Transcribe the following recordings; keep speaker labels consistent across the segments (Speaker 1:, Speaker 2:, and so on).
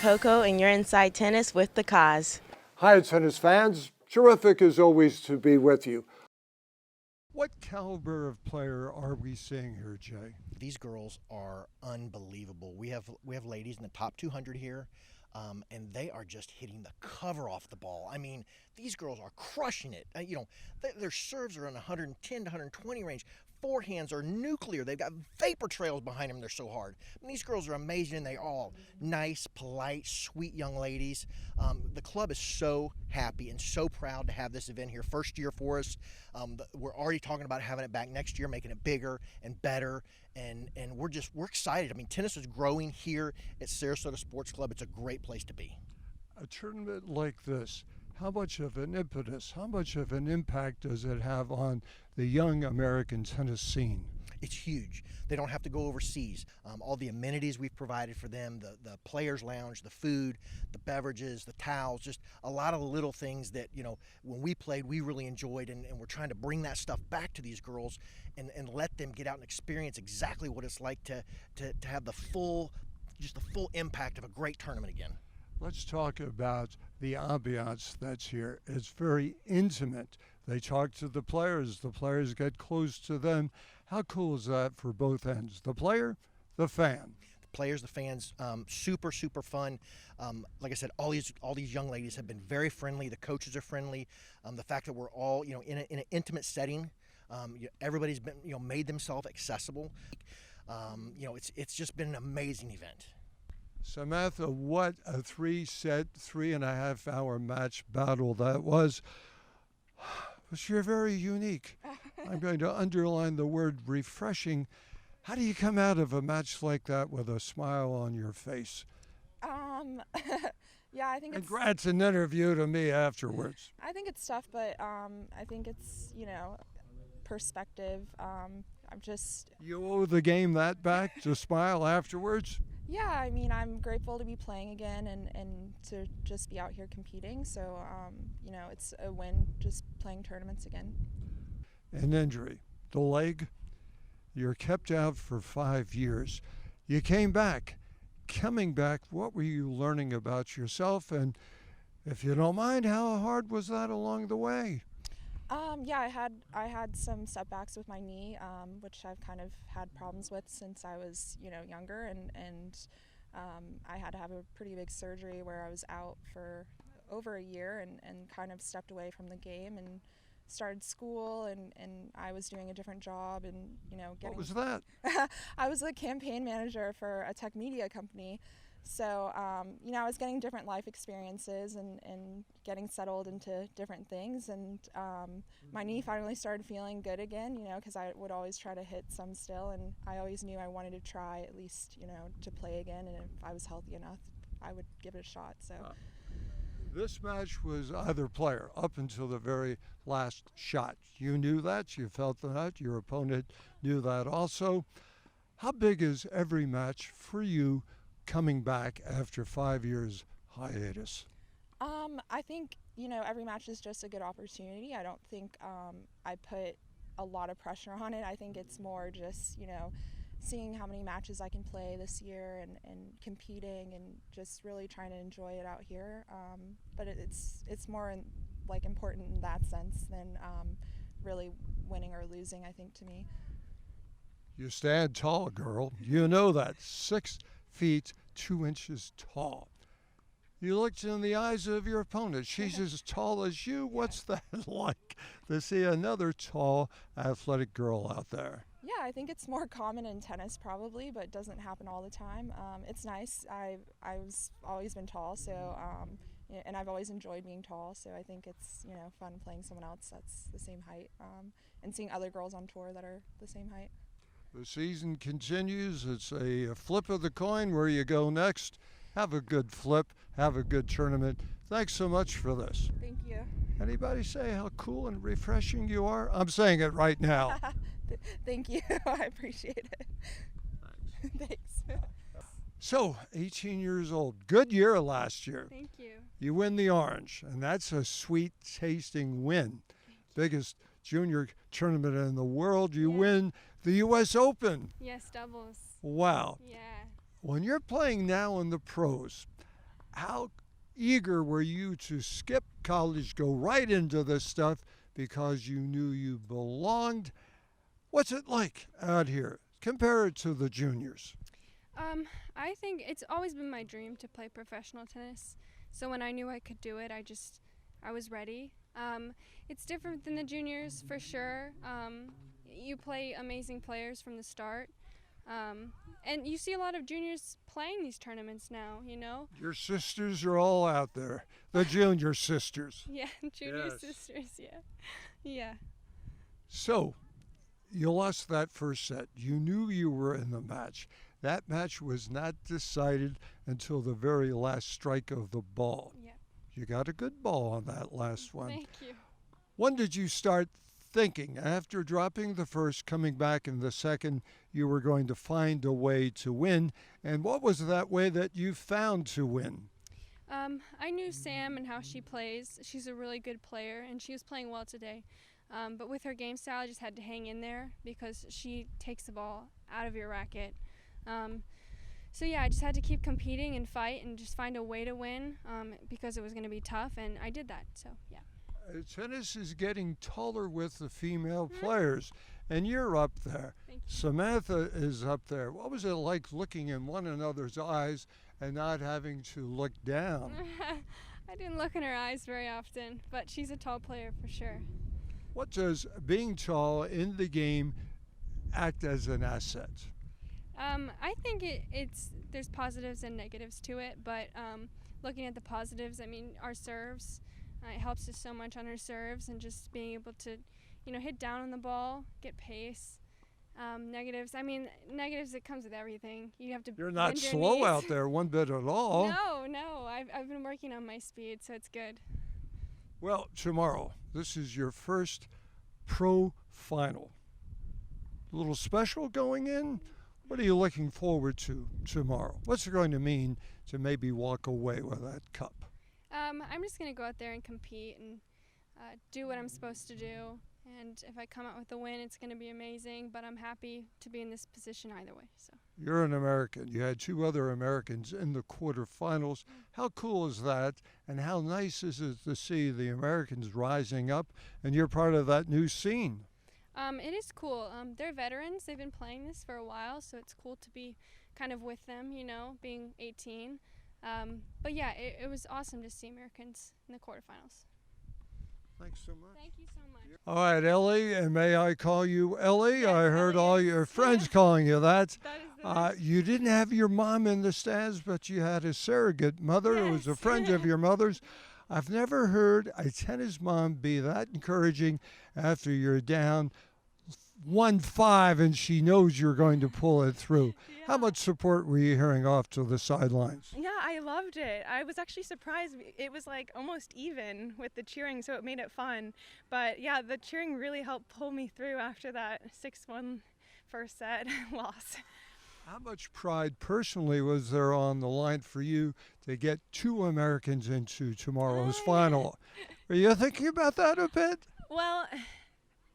Speaker 1: Coco, and you're inside tennis with the Cause.
Speaker 2: Hi, tennis fans. Terrific as always to be with you. What caliber of player are we seeing here, Jay?
Speaker 3: These girls are unbelievable. We have ladies in the top 200 here, and they are just hitting the cover off the ball. I mean, these girls are crushing it. Their serves are in 110 to 120 range. Forehands are nuclear. They've got vapor trails behind them. They're so hard. I mean, these girls are amazing, and they're all nice, polite, sweet young ladies. The club is so happy and so proud to have this event here. First year for us. We're already talking about having it back next year, making it bigger and better, and we're excited. I mean, tennis is growing here at Sarasota Sports Club. It's a great place to be.
Speaker 2: A tournament like this, how much of an impetus, how much of an impact does it have on the young American tennis scene?
Speaker 3: It's huge. They don't have to go overseas. All the amenities we've provided for them, the players' lounge, the food, the beverages, the towels, just a lot of little things that, when we played, we really enjoyed, and we're trying to bring that stuff back to these girls and let them get out and experience exactly what it's like to have the full impact of a great tournament again.
Speaker 2: Let's talk about the ambiance that's here. It's very intimate. They talk to the players get close to them. How cool is that for both ends? The player, the fan.
Speaker 3: The players, the fans, super fun. Like I said, all these young ladies have been very friendly. The coaches are friendly. The fact that we're all in an intimate setting, everybody's been made themselves accessible. It's just been an amazing event.
Speaker 2: Samantha, what a 3.5 hour match battle that was. But you're very unique. I'm going to underline the word refreshing. How do you come out of a match like that with a smile on your face?
Speaker 4: Yeah, I think
Speaker 2: Congrats, an interview to me afterwards.
Speaker 4: I think it's tough, but I think it's, perspective.
Speaker 2: You owe the game that back to smile afterwards?
Speaker 4: Yeah, I mean, I'm grateful to be playing again and to just be out here competing. So, it's a win just playing tournaments again.
Speaker 2: An injury, the leg, you're kept out for 5 years. You came back. Coming back, what were you learning about yourself? And if you don't mind, how hard was that along the way?
Speaker 4: Yeah, I had some setbacks with my knee, which I've kind of had problems with since I was, younger, and I had to have a pretty big surgery where I was out for over a year and kind of stepped away from the game and started school, and I was doing a different job and,
Speaker 2: What was that?
Speaker 4: I was a campaign manager for a tech media company. So, I was getting different life experiences and getting settled into different things. And my knee finally started feeling good again, because I would always try to hit some still. And I always knew I wanted to try at least, to play again. And if I was healthy enough, I would give it a shot. So.
Speaker 2: This match was either player up until the very last shot. You knew that. You felt that. Your opponent knew that also. How big is every match for you coming back after 5 years hiatus?
Speaker 4: I think, every match is just a good opportunity. I don't think I put a lot of pressure on it. I think it's more just, seeing how many matches I can play this year and competing and just really trying to enjoy it out here. But it's more important in that sense than really winning or losing, I think, to me.
Speaker 2: You stand tall, girl. You know that. 6 feet 2 inches tall. You looked in the eyes of your opponent. She's as tall as you. What's that like to see another tall, athletic girl out there?
Speaker 4: Yeah, I think it's more common in tennis probably, but it doesn't happen all the time. It's nice. I've always been tall, so and I've always enjoyed being tall. So I think it's fun playing someone else that's the same height, and seeing other girls on tour that are the same height.
Speaker 2: The season continues. It's a flip of the coin where you go next. Have a good flip. Have a good tournament. Thanks so much for this.
Speaker 4: Thank you.
Speaker 2: Anybody say how cool and refreshing you are? I'm saying it right now.
Speaker 4: Thank you. I appreciate it. Thanks.
Speaker 2: So, 18 years old. Good year last year.
Speaker 5: Thank you.
Speaker 2: You win the orange, and that's a sweet tasting win. Biggest junior tournament in the world. You win the US Open.
Speaker 5: Yes, doubles.
Speaker 2: Wow.
Speaker 5: Yeah.
Speaker 2: When you're playing now in the pros, How eager were you to skip college, go right into this stuff because you knew you belonged? What's it like out here? Compare it to the juniors.
Speaker 5: I think it's always been my dream to play professional tennis. So when I knew I could do it, I was ready. It's different than the juniors for sure. You play amazing players from the start. And you see a lot of juniors playing these tournaments now, you know?
Speaker 2: Your sisters are all out there, the junior sisters.
Speaker 5: Yeah, junior
Speaker 2: Yes.
Speaker 5: sisters, yeah. Yeah.
Speaker 2: So, you lost that first set. You knew you were in the match. That match was not decided until the very last strike of the ball.
Speaker 5: Yeah.
Speaker 2: You got a good ball on that last one.
Speaker 5: Thank you.
Speaker 2: When did you start thinking, after dropping the first, coming back in the second, you were going to find a way to win? And what was that way that you found to win?
Speaker 5: I knew Sam and how she plays. She's a really good player, and she was playing well today. But with her game style, I just had to hang in there because she takes the ball out of your racket. So yeah, I just had to keep competing and fight and just find a way to win because it was going to be tough, and I did that. So yeah.
Speaker 2: Tennis is getting taller with the female players, and you're up there.
Speaker 5: Thank you.
Speaker 2: Samantha is up there. What was it like looking in one another's eyes and not having to look down?
Speaker 5: I didn't look in her eyes very often, but she's a tall player for sure.
Speaker 2: What does being tall in the game act as an asset?
Speaker 5: I think there's positives and negatives to it, but looking at the positives, I mean, our serves, it helps us so much on our serves and just being able to, hit down on the ball, get pace. Negatives, it comes with everything. You have to.
Speaker 2: You're not
Speaker 5: bend your
Speaker 2: slow
Speaker 5: knees.
Speaker 2: out there one bit at all.
Speaker 5: No, I've been working on my speed, so it's good.
Speaker 2: Well, tomorrow, this is your first pro final. A little special going in? What are you looking forward to tomorrow? What's it going to mean to maybe walk away with that cup?
Speaker 5: I'm just going to go out there and compete and do what I'm supposed to do. And if I come out with a win, it's going to be amazing. But I'm happy to be in this position either way. So
Speaker 2: You're an American. You had two other Americans in the quarterfinals. How cool is that? And how nice is it to see the Americans rising up and you're part of that new scene?
Speaker 5: it is cool. They're veterans. They've been playing this for a while, so it's cool to be kind of with them, being 18. But yeah, it was awesome to see Americans in the quarterfinals.
Speaker 2: Thanks so much.
Speaker 5: Thank you so much.
Speaker 2: All right, Ellie, and may I call you Ellie?
Speaker 5: Yes,
Speaker 2: I heard
Speaker 5: Ellie
Speaker 2: all
Speaker 5: is.
Speaker 2: your friends calling you that.
Speaker 5: That is the best.
Speaker 2: You didn't have your mom in the stands, but you had a surrogate mother who was a
Speaker 5: Yes.
Speaker 2: friend of your mother's. I've never heard a tennis mom be that encouraging after you're down 1-5 and she knows you're going to pull it through. How much support were you hearing off to the sidelines?
Speaker 1: Yeah, I loved it. I was actually surprised. It was like almost even with the cheering, so it made it fun. But yeah, the cheering really helped pull me through after that 6-1 first set loss.
Speaker 2: How much pride personally was there on the line for you to get two Americans into tomorrow's final? Were you thinking about that a bit?
Speaker 1: Well,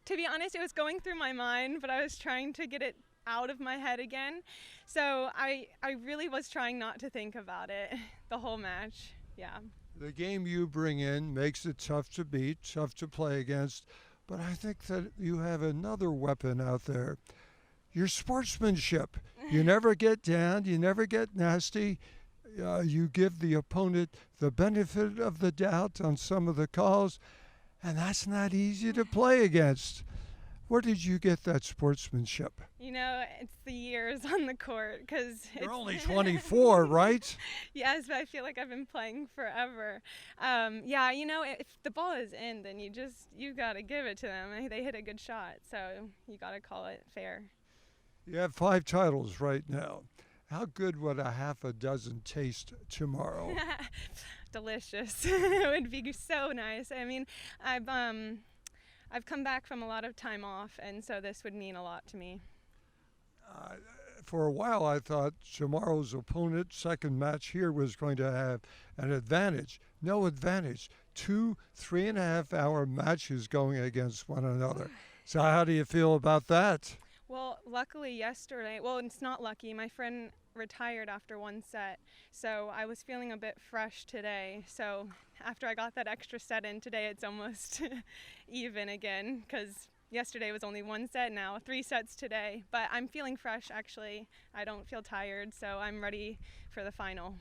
Speaker 1: to be honest, it was going through my mind, but I was trying to get it out of my head again. So I really was trying not to think about it the whole match. Yeah.
Speaker 2: The game you bring in makes it tough to beat, tough to play against, but I think that you have another weapon out there. Your sportsmanship. You never get down, you never get nasty. You give the opponent the benefit of the doubt on some of the calls, and that's not easy to play against. Where did you get that sportsmanship?
Speaker 1: It's the years on the court because
Speaker 2: You're only 24, right?
Speaker 1: Yes, but I feel like I've been playing forever. If the ball is in, then you got to give it to them. They hit a good shot, so you got to call it fair.
Speaker 2: You have 5 titles right now. How good would a half a dozen taste tomorrow?
Speaker 1: Delicious. It would be so nice. I mean, I've come back from a lot of time off, and so this would mean a lot to me.
Speaker 2: For a while, I thought tomorrow's opponent, second match here, was going to have an advantage. No advantage. 2 3.5-hour matches going against one another. So how do you feel about that?
Speaker 1: Well, luckily yesterday, well, it's not lucky. My friend retired after one set. So I was feeling a bit fresh today. So after I got that extra set in today, it's almost even again, because yesterday was only one set, now 3 sets today. But I'm feeling fresh, actually. I don't feel tired, so I'm ready for the final.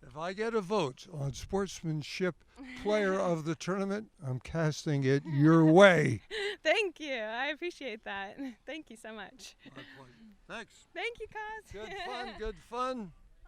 Speaker 2: If I get a vote on sportsmanship player of the tournament, I'm casting it your way.
Speaker 1: Thank you. I appreciate that. Thank you so much.
Speaker 2: My pleasure. Thanks.
Speaker 1: Thank you, Kaz.
Speaker 2: Good fun, good fun.